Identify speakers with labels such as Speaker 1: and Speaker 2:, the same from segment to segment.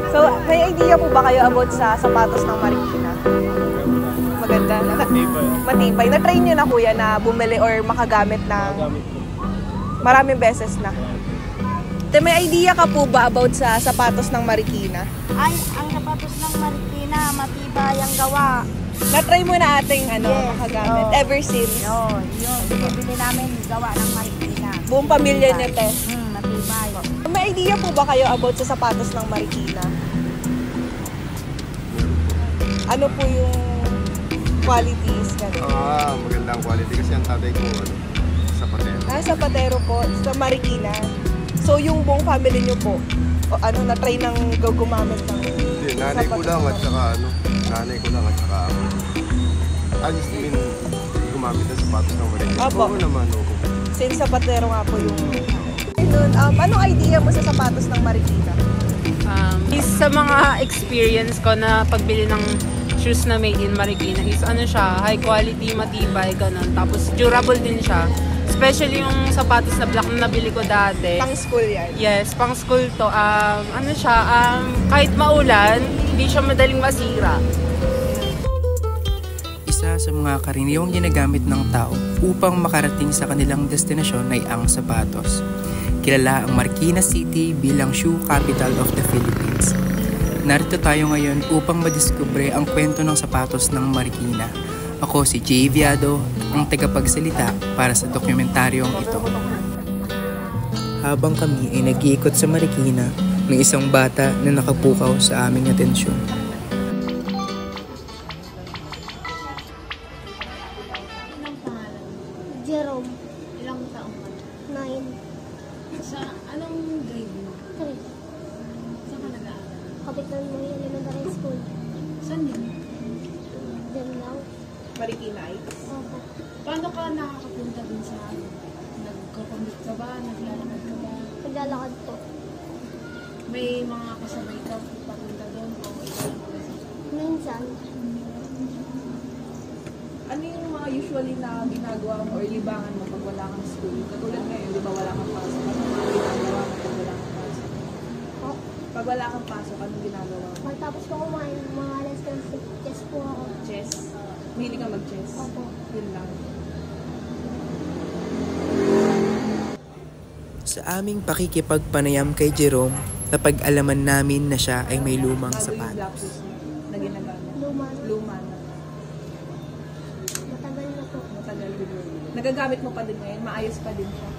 Speaker 1: So, may idea po ba kayo about sa sapatos ng Marikina? Maganda. Matibay. Na-try nyo na kuya na bumili or makagamit na maraming beses na. Te, may idea ka po ba about sa sapatos ng Marikina?
Speaker 2: Ay, ang sapatos ng Marikina, matibay ang gawa.
Speaker 1: Na-try mo na ating
Speaker 2: Yes,
Speaker 1: makagamit
Speaker 2: oo.
Speaker 1: ever since.
Speaker 2: Yun. Binibili namin gawa ng Marikina.
Speaker 1: Buong pamilya niyo, te.
Speaker 2: Matibay.
Speaker 1: May idea po ba kayo about sa sapatos ng Marikina? Ano po yung qualities?
Speaker 3: Magandang quality kasi ang tatay ko, sapatero.
Speaker 1: Sapatero po, sa Marikina. So, yung buong family niyo po, na-try ng gumamit ng
Speaker 3: Hindi, nanay ko lang at saka ako. Ayos din gumamit ng sapatos ng Marikina.
Speaker 1: Opo.
Speaker 3: Oo naman, oo.
Speaker 1: Since sapatero nga po yung... anong idea mo sa sapatos ng Marikina?
Speaker 4: Sa mga experience ko na pagbili ng shoes na made in Marikina is siya, high quality, matibay, ganun. Tapos durable din siya. Especially yung sapatos na black na nabili ko dati.
Speaker 1: Pang school yan?
Speaker 4: Yes, pang school to. Kahit maulan, hindi siya madaling masira.
Speaker 5: Isa sa mga karaniwang ginagamit ng tao upang makarating sa kanilang destinasyon ay ang sapatos. Kilala ang Marikina City bilang shoe capital of the Philippines. Narito tayo ngayon upang madiskubre ang kwento ng sapatos ng Marikina. Ako si Jay Viado, ang tagapagsalita para sa dokumentaryong ito. Habang kami ay nag-iikot sa Marikina, may isang bata na nakapukaw sa aming atensyon.
Speaker 2: Jerome.
Speaker 6: Ilang taong ka?
Speaker 2: 9.
Speaker 6: Sa anong grade mo?
Speaker 2: 3.
Speaker 6: Saan ka nag-aaral?
Speaker 2: Kapitan mo yung elementary school.
Speaker 6: Saan yun?
Speaker 2: Diyan lang.
Speaker 1: Marikinites?
Speaker 2: Opo.
Speaker 6: Paano ka nakakapunta dun sa nagkakamit ka ba? Naglalakad ka ba?
Speaker 2: Naglalakad po.
Speaker 6: May mga kasabay ka papunta doon? O ikaw lang kasi?
Speaker 2: Minsan.
Speaker 1: Ano yung mga usually na ginagawa mo or libangan mo pag wala kang school? Katulad ngayon, di ba wala kang pasok? Ano mga ginagawa mo pag wala kang pasok?
Speaker 2: Oh.
Speaker 1: Pag wala kang pasok, anong ginagawa mo?
Speaker 2: Pagtapos ko kumain, mga alas 10, chess po ako.
Speaker 1: Chess? Mahilig ka mag-chess?
Speaker 2: Opo.
Speaker 1: Yun lang.
Speaker 5: Sa aming pakikipagpanayam kay Jerome, napag-alaman namin na siya ay may lumang
Speaker 1: Bago yung black
Speaker 5: sapatos.
Speaker 1: shoes mo na ginagamit?
Speaker 2: Luma na.
Speaker 1: Luma na.
Speaker 2: Matagal na po.
Speaker 1: Matagal din. Nagagamit mo pa din ngayon? Maayos pa din siya?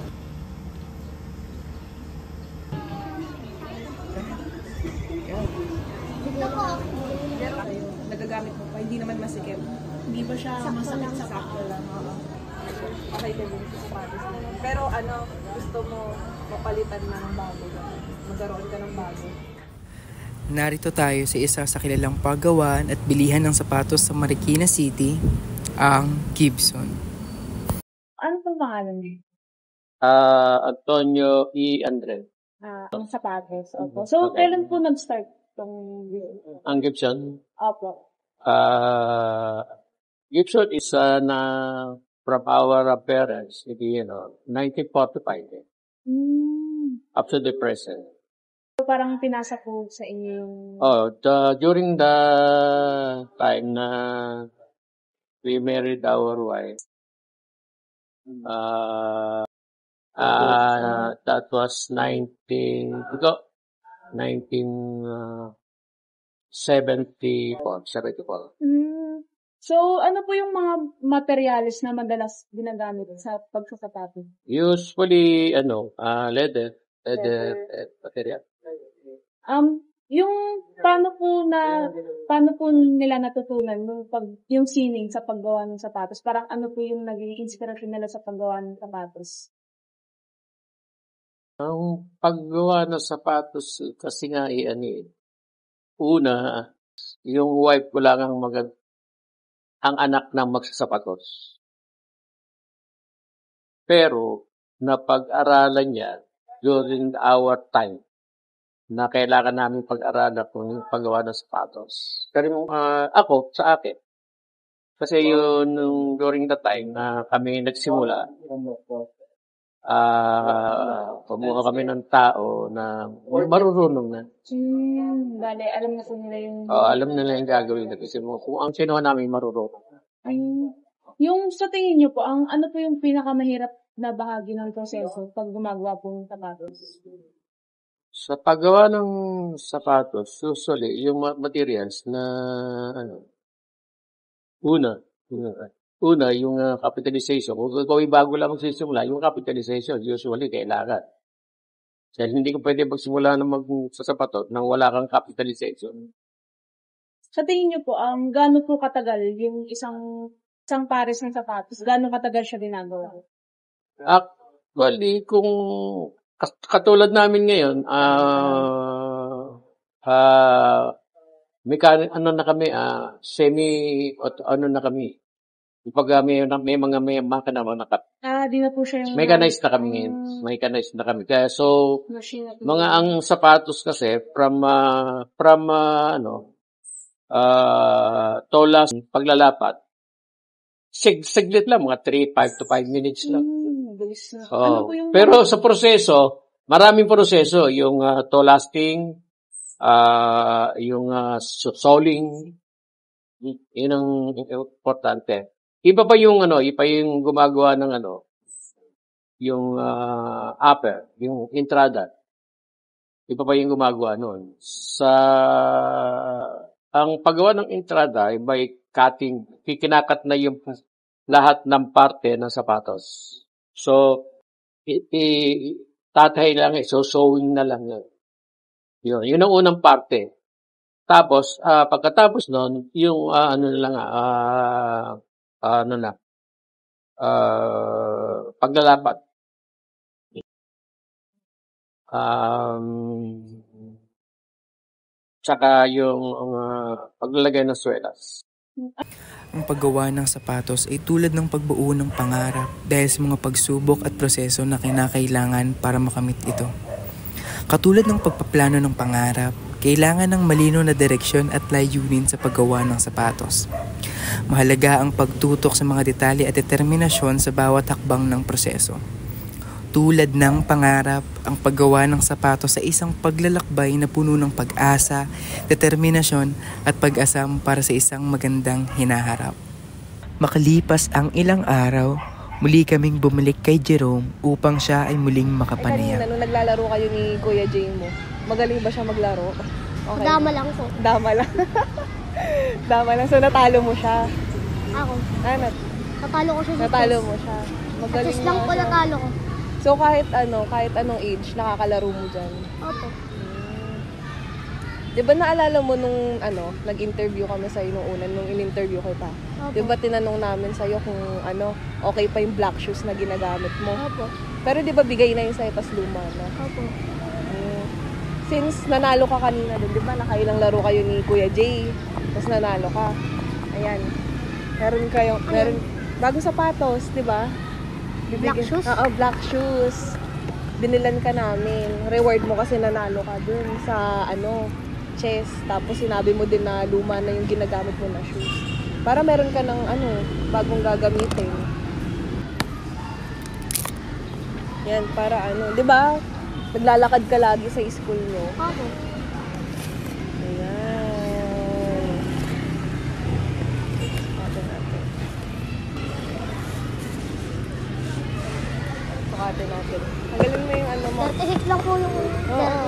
Speaker 2: Dito po.
Speaker 1: Nagagamit mo pa? Hindi naman masikip?
Speaker 6: Hindi ba siya
Speaker 2: Sakto
Speaker 6: masakit
Speaker 2: lang.
Speaker 6: sa
Speaker 1: Sakto
Speaker 6: paa?
Speaker 1: lang, oo. Okay din yung sapatos na yun. Pero gusto mo mapalitan ng bago? Magkaroon ka ng bago?
Speaker 5: Narito tayo sa isa sa kilalang paggawan at bilihan ng sapatos sa Marikina City, ang Gibson.
Speaker 6: Ano pang pangalan niyo?
Speaker 7: Antonio E. Andre.
Speaker 6: Ang sapatos. Opo. So,
Speaker 7: Okay.
Speaker 6: kailan po nag-start itong...
Speaker 7: Ang Gibson.
Speaker 6: Opo.
Speaker 7: Gibson is from our parents, 1945 up to the present.
Speaker 6: So, parang pinasa po sa inyong...
Speaker 7: During the time na we married our wife, that was 1974.
Speaker 6: So, ano po yung mga materyales na madalas ginagamit sa pagsasapatos?
Speaker 7: Usually, leather material.
Speaker 6: Yung paano po nila natutunan yung sining sa paggawa ng sapatos? Parang ano po yung naging inspirasyon nila sa paggawa ng sapatos?
Speaker 7: Ang paggawa ng sapatos kasi nga una, yung wife ko lang ang anak ng magsasapatos. Pero napag-aralan niya during our time na kailangan namin pag-aralan kung yung paggawa ng sapatos. Pero ako, sa akin, kasi yun during the time na kami nagsimula, Kumuha kami ng tao na marurunong na.
Speaker 6: Bale, alam na po nila yung...
Speaker 7: Alam nila yung gagawin na kasi kung ang sinuha namin marurunong.
Speaker 6: Yung sa tingin niyo po, ano po yung pinakamahirap na bahagi ng proseso pag gumagawa po ng sapatos?
Speaker 7: Sa paggawa ng sapatos, usually, yung materials na Una, yung capitalization. Kung gawin bago lang magsisimula, yung capitalization, usually, kailangan. Dahil hindi ko pwede magsimula na sa sapatos nang wala kang capitalization.
Speaker 6: Sa tingin niyo po, gaano po katagal yung isang pares ng sapatos? Gaano katagal siya ginagawa?
Speaker 7: Actually, kung katulad namin ngayon, na kami. Pag may makina
Speaker 6: Di na po siya yung...
Speaker 7: mechanized na kami ngayon. Mechanized na kami. Kaya so, ang sapatos kasi, from tolas, paglalapat, siglit lang, mga 5 to 5 minutes lang.
Speaker 6: Ano po yung...
Speaker 7: Pero sa proseso, maraming proseso. Yung tolasting, yung soling, yun ang importante. Iba pa yung gumagawa ng yung upper, yung entrada. Iba pa yung gumagawa noon. Ang paggawa ng entrada ay by cutting, kinakat na yung lahat ng parte ng sapatos. So, tatay lang sewing na lang. Yun ang unang parte. Tapos, pagkatapos nun, yung paglalapat. Tsaka yung paglalagay ng swelas.
Speaker 5: Ang paggawa ng sapatos ay tulad ng pagbuo ng pangarap dahil sa mga pagsubok at proseso na kinakailangan para makamit ito. Katulad ng pagpaplano ng pangarap, kailangan ng malinaw na direksyon at layunin sa paggawa ng sapatos. Mahalaga ang pagtutok sa mga detalye at determinasyon sa bawat hakbang ng proseso. Tulad ng pangarap, ang paggawa ng sapatos sa isang paglalakbay na puno ng pag-asa, determinasyon at pag-asam para sa isang magandang hinaharap. Makalipas ang ilang araw, muli kaming bumalik kay Jerome upang siya ay muling makapanayam.
Speaker 1: Nung naglalaro kayo ni Kuya Jay mo, magaling ba siya maglaro? Okay.
Speaker 2: Dama lang po.
Speaker 1: Dama lang. Dama lang. So, natalo mo siya.
Speaker 2: Ako. Natalo ko siya.
Speaker 1: Natalo mo siya. Magaling
Speaker 2: Atos lang po
Speaker 1: siya.
Speaker 2: natalo ko.
Speaker 1: So, kahit anong age, nakakalaro mo dyan.
Speaker 2: Opo.
Speaker 1: Di ba naalala mo nung nag-interview kami sa'yo nung in-interview kita?
Speaker 2: Opo.
Speaker 1: Di ba tinanong namin sa'yo kung okay pa yung black shoes na ginagamit mo?
Speaker 2: Opo.
Speaker 1: Pero di ba bigay na yun sa'yo, tas luma na?
Speaker 2: Opo.
Speaker 1: Since nanalo ka kanina doon, di ba nakailang laro kayo ni Kuya Jay, tas nanalo ka. Ayan. Meron bagong sapatos, di ba?
Speaker 2: Black shoes?
Speaker 1: Oo, black shoes. Binilan ka namin. Reward mo kasi nanalo ka dun sa chess. Tapos sinabi mo din na luma na yung ginagamit mo na shoes. Para meron ka ng bagong gagamitin. Yan, para di ba? Naglalakad ka lagi sa school nyo.
Speaker 2: Opo.
Speaker 1: Ayan. Sukate natin. Tanggalin mo yung mo.
Speaker 2: 36 lang po yung 36.
Speaker 1: Oo.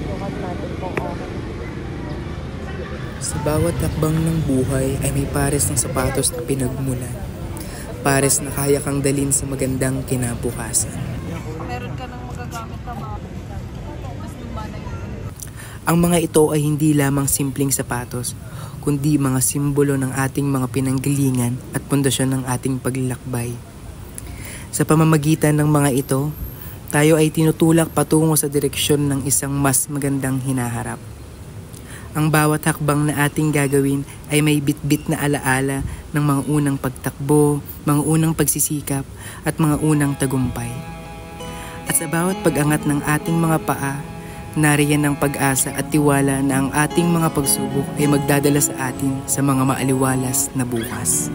Speaker 1: Sukat natin kung okay.
Speaker 5: Sa bawat hakbang ng buhay ay may pares ng sapatos na pinagmulan. Pares na kaya kang dalhin sa magandang kinabukasan.
Speaker 1: Meron ka nang magagamit na mga mas luma na yun.
Speaker 5: Ang mga ito ay hindi lamang simpleng sapatos, kundi mga simbolo ng ating mga pinanggalingan at pundasyon ng ating paglalakbay. Sa pamamagitan ng mga ito, tayo ay tinutulak patungo sa direksyon ng isang mas magandang hinaharap. Ang bawat hakbang na ating gagawin ay may bitbit na alaala ng mga unang pagtakbo, mga unang pagsisikap at mga unang tagumpay. At sa bawat pag-angat ng ating mga paa, nariyan ang pag-asa at tiwala na ang ating mga pagsubok ay magdadala sa atin sa mga maaliwalas na bukas.